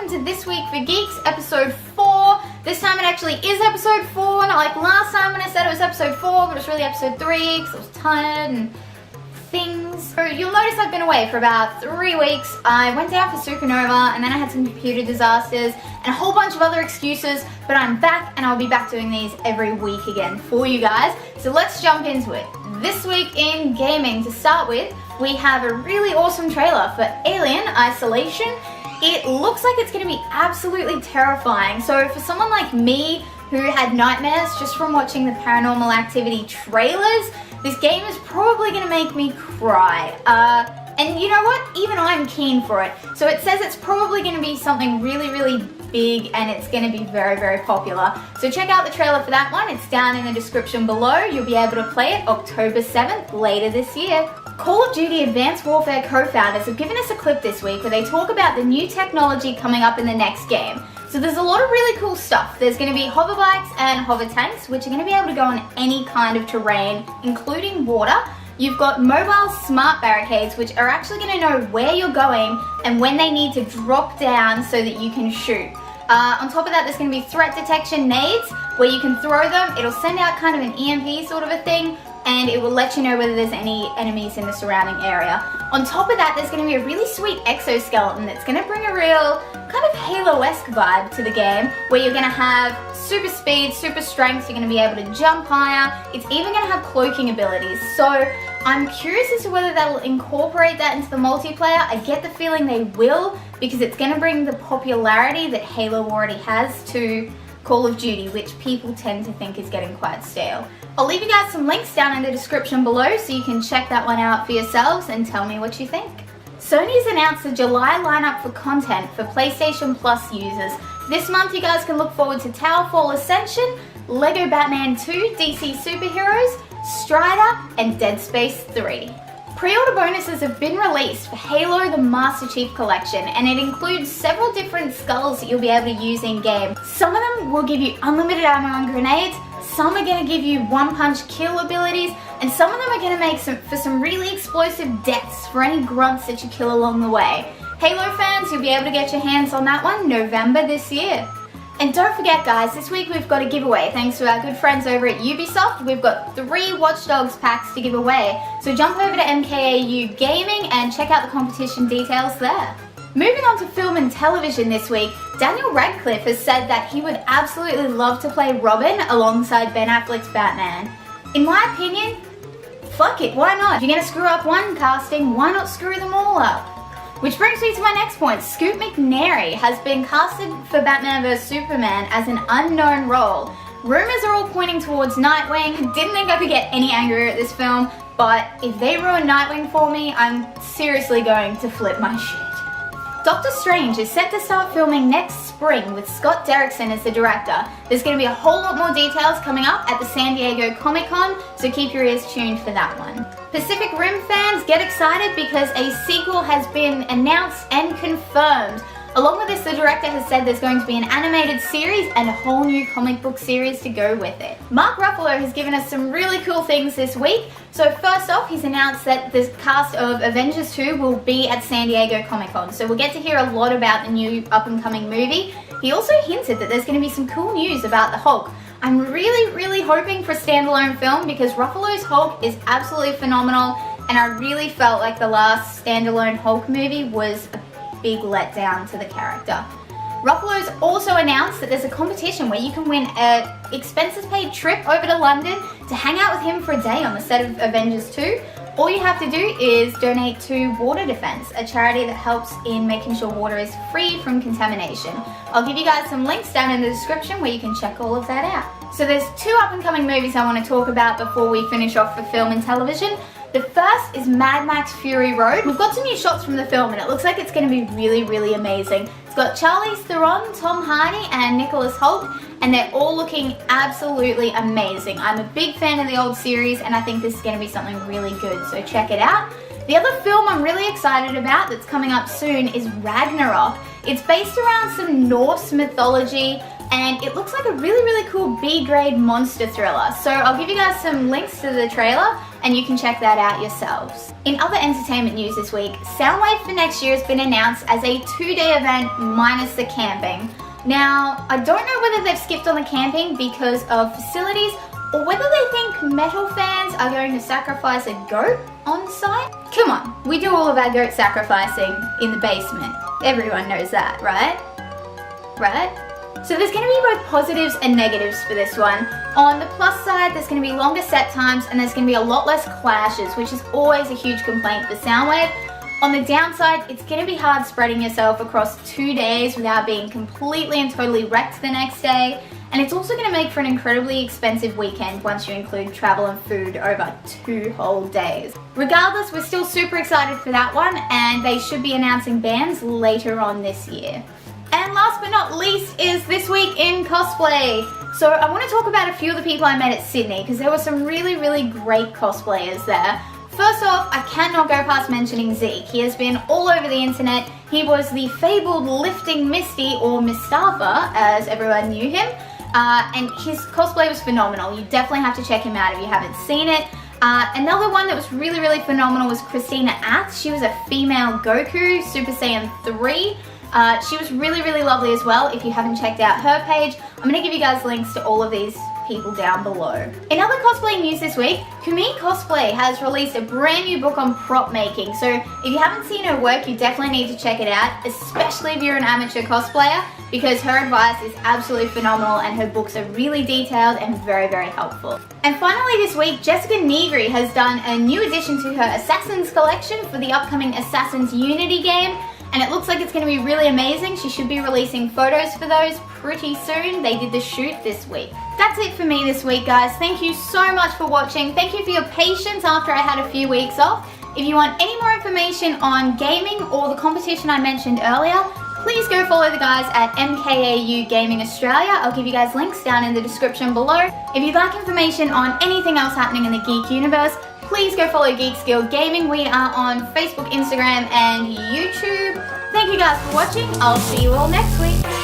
welcome to This Week for Geeks, episode 4. This time it actually is episode 4, not like last time when I said it was episode 4, but it was really episode 3 because I was tired and things. So you'll notice I've been away for about 3 weeks. I went down for Supernova and then I had some computer disasters and a whole bunch of other excuses, but I'm back and I'll be back doing these every week again for you guys. So let's jump into it. This week in gaming, to start with, we have a really awesome trailer for Alien Isolation. It looks like it's going to be absolutely terrifying. So for someone like me who had nightmares just from watching the Paranormal Activity trailers, this game is probably going to make me cry. And you know what? Even I'm keen for it. So it says it's probably going to be something really, really big and it's going to be very, very popular. So check out the trailer for that one. It's down in the description below. You'll be able to play it October 7th, later this year. Call of Duty Advanced Warfare co-founders have given us a clip this week where they talk about the new technology coming up in the next game. So there's a lot of really cool stuff. There's going to be hover bikes and hover tanks, which are going to be able to go on any kind of terrain, including water. You've got mobile smart barricades, which are actually going to know where you're going and when they need to drop down so that you can shoot. On top of that, there's going to be threat detection nades, where you can throw them. It'll send out kind of an EMP sort of a thing, and it will let you know whether there's any enemies in the surrounding area. On top of that, there's going to be a really sweet exoskeleton that's going to bring a real kind of Halo-esque vibe to the game, where you're going to have super speed, super strength, you're going to be able to jump higher, it's even going to have cloaking abilities. So I'm curious as to whether they'll incorporate that into the multiplayer. I get the feeling they will, because it's going to bring the popularity that Halo already has to Call of Duty, which people tend to think is getting quite stale. I'll leave you guys some links down in the description below so you can check that one out for yourselves and tell me what you think. Sony's announced the July lineup for content for PlayStation Plus users. This month you guys can look forward to Towerfall Ascension, Lego Batman 2, DC Superheroes, Strider, and Dead Space 3. Pre-order bonuses have been released for Halo the Master Chief Collection, and it includes several different skulls that you'll be able to use in-game. Some of them will give you unlimited ammo and grenades, some are going to give you one-punch kill abilities, and some of them are going to make for some really explosive deaths for any grunts that you kill along the way. Halo fans, you'll be able to get your hands on that one November this year. And don't forget guys, this week we've got a giveaway thanks to our good friends over at Ubisoft. We've got 3 Watch Dogs packs to give away. So jump over to MKAU Gaming and check out the competition details there. Moving on to film and television this week, Daniel Radcliffe has said that he would absolutely love to play Robin alongside Ben Affleck's Batman. In my opinion, fuck it, why not? If you're gonna screw up one casting, why not screw them all up? Which brings me to my next point. Scoot McNairy has been casted for Batman vs Superman as an unknown role. Rumors are all pointing towards Nightwing. Didn't think I could get any angrier at this film, but if they ruin Nightwing for me, I'm seriously going to flip my shit. Doctor Strange is set to start filming next spring with Scott Derrickson as the director. There's going to be a whole lot more details coming up at the San Diego Comic-Con, so keep your ears tuned for that one. Pacific Rim fans, get excited because a sequel has been announced and confirmed. Along with this, the director has said there's going to be an animated series and a whole new comic book series to go with it. Mark Ruffalo has given us some really cool things this week. So first off, he's announced that the cast of Avengers 2 will be at San Diego Comic-Con. So we'll get to hear a lot about the new up-and-coming movie. He also hinted that there's going to be some cool news about the Hulk. I'm really hoping for a standalone film because Ruffalo's Hulk is absolutely phenomenal, and I really felt like the last standalone Hulk movie was a big letdown to the character. Ruffalo's also announced that there's a competition where you can win an expenses-paid trip over to London to hang out with him for a day on the set of Avengers 2. All you have to do is donate to Water Defense, a charity that helps in making sure water is free from contamination. I'll give you guys some links down in the description where you can check all of that out. So there's 2 up-and-coming movies I want to talk about before we finish off for film and television. The first is Mad Max Fury Road. We've got some new shots from the film and it looks like it's going to be really amazing. It's got Charlize Theron, Tom Hardy and Nicholas Hoult, and they're all looking absolutely amazing. I'm a big fan of the old series and I think this is going to be something really good, so check it out. The other film I'm really excited about that's coming up soon is Ragnarok. It's based around some Norse mythology and it looks like a really cool B-grade monster thriller. So I'll give you guys some links to the trailer and you can check that out yourselves. In other entertainment news this week, Soundwave for next year has been announced as a 2-day event minus the camping. Now, I don't know whether they've skipped on the camping because of facilities or whether they think metal fans are going to sacrifice a goat on site. Come on, we do all of our goat sacrificing in the basement. Everyone knows that, right? Right? So there's going to be both positives and negatives for this one. On the plus side, there's going to be longer set times and there's going to be a lot less clashes, which is always a huge complaint for Soundwave. On the downside, it's going to be hard spreading yourself across 2 days without being completely and totally wrecked the next day. And it's also going to make for an incredibly expensive weekend once you include travel and food over 2 whole days. Regardless, we're still super excited for that one, and they should be announcing bands later on this year. And last but not least is This Week in Cosplay. So I want to talk about a few of the people I met at Sydney because there were some really, really great cosplayers there. First off, I cannot go past mentioning Zeke. He has been all over the internet. He was the fabled Lifting Misty, or Mustafa as everyone knew him. And his cosplay was phenomenal. You definitely have to check him out if you haven't seen it. Another one that was really, really phenomenal was Christina Ath. She was a female Goku, Super Saiyan 3. She was really, really lovely as well. If you haven't checked out her page, I'm going to give you guys links to all of these people down below. In other cosplay news this week, Kumi Cosplay has released a brand new book on prop making. So if you haven't seen her work, you definitely need to check it out, especially if you're an amateur cosplayer, because her advice is absolutely phenomenal and her books are really detailed and very, very helpful. And finally this week, Jessica Negri has done a new addition to her Assassins collection for the upcoming Assassins Unity game. And it looks like it's going to be really amazing. She should be releasing photos for those pretty soon. They did the shoot this week. That's it for me this week, guys. Thank you so much for watching. Thank you for your patience after I had a few weeks off. If you want any more information on gaming or the competition I mentioned earlier, please go follow the guys at MKAU Gaming Australia. I'll give you guys links down in the description below. If you'd like information on anything else happening in the geek universe, please go follow Geek Skill Gaming. We are on Facebook, Instagram, and YouTube. Thank you guys for watching. I'll see you all next week.